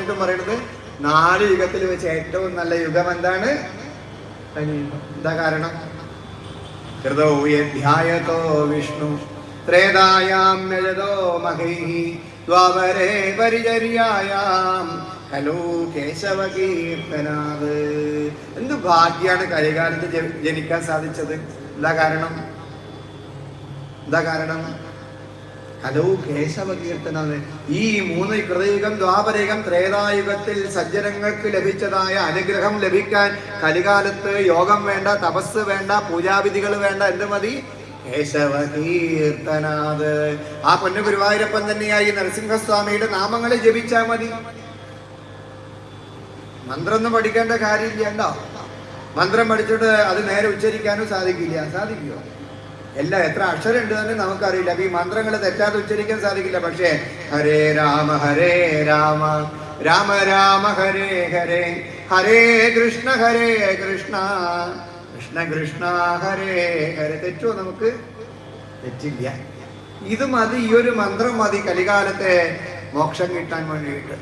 പറഞ്ഞിട്ടും പറയുന്നത് 4 യുഗത്തിൽ വെച്ച് ഏറ്റവും നല്ല യുഗം എന്താണ്? എന്താ കാരണം? ഹൃദോ യധ്യായതോ വിഷ്ണു ത്രേതായാം യജതോ മഹൈഹി ദ്വാപരേ പരിചര്യായാം ഹലോ കേശവ കീർത്തനാത്. എന്ത് ഭാഗ്യാണ് കലികാലത്ത് ജനിക്കാൻ സാധിച്ചത്. എന്താ കാരണം? ഹലോ കേശവ കീർത്തനാത്. ഈ 3 കൃതയുഗം, ദ്വാപരയുഗം, ത്രേതായുഗത്തിൽ സജ്ജനങ്ങൾക്ക് ലഭിച്ചതായ അനുഗ്രഹം ലഭിക്കാൻ കലികാലത്ത് യോഗം വേണ്ട, തപസ് വേണ്ട, പൂജാവിധികൾ വേണ്ട. എന്ത് മതി? കേശവ കീർത്തനാത്. ആ പൊന്നു ഗുരുവായൂരപ്പൻ തന്നെയായി നരസിംഹസ്വാമിയുടെ നാമങ്ങൾ ജപിച്ചാൽ മതി. മന്ത്രമൊന്നും പഠിക്കേണ്ട കാര്യമില്ല. മന്ത്രം പഠിച്ചിട്ട് അത് നേരെ ഉച്ചരിക്കാനും സാധിക്കുമോ? എല്ലാം എത്ര അക്ഷരം ഉണ്ട് തന്നെ നമുക്കറിയില്ല. അപ്പൊ ഈ മന്ത്രങ്ങൾ തെറ്റാതെ ഉച്ചരിക്കാൻ സാധിക്കില്ല. പക്ഷേ ഹരേ രാമ രാമ രാമ ഹരേ ഹരേ, ഹരേ കൃഷ്ണ കൃഷ്ണ കൃഷ്ണ ഹരേ ഹരേ. തെറ്റോ? നമുക്ക് തെറ്റില്ല. ഇത് മതി. ഈ ഒരു മന്ത്രം മതി കലികാലത്തെ മോക്ഷം കിട്ടാൻ വേണ്ടിയിട്ട്.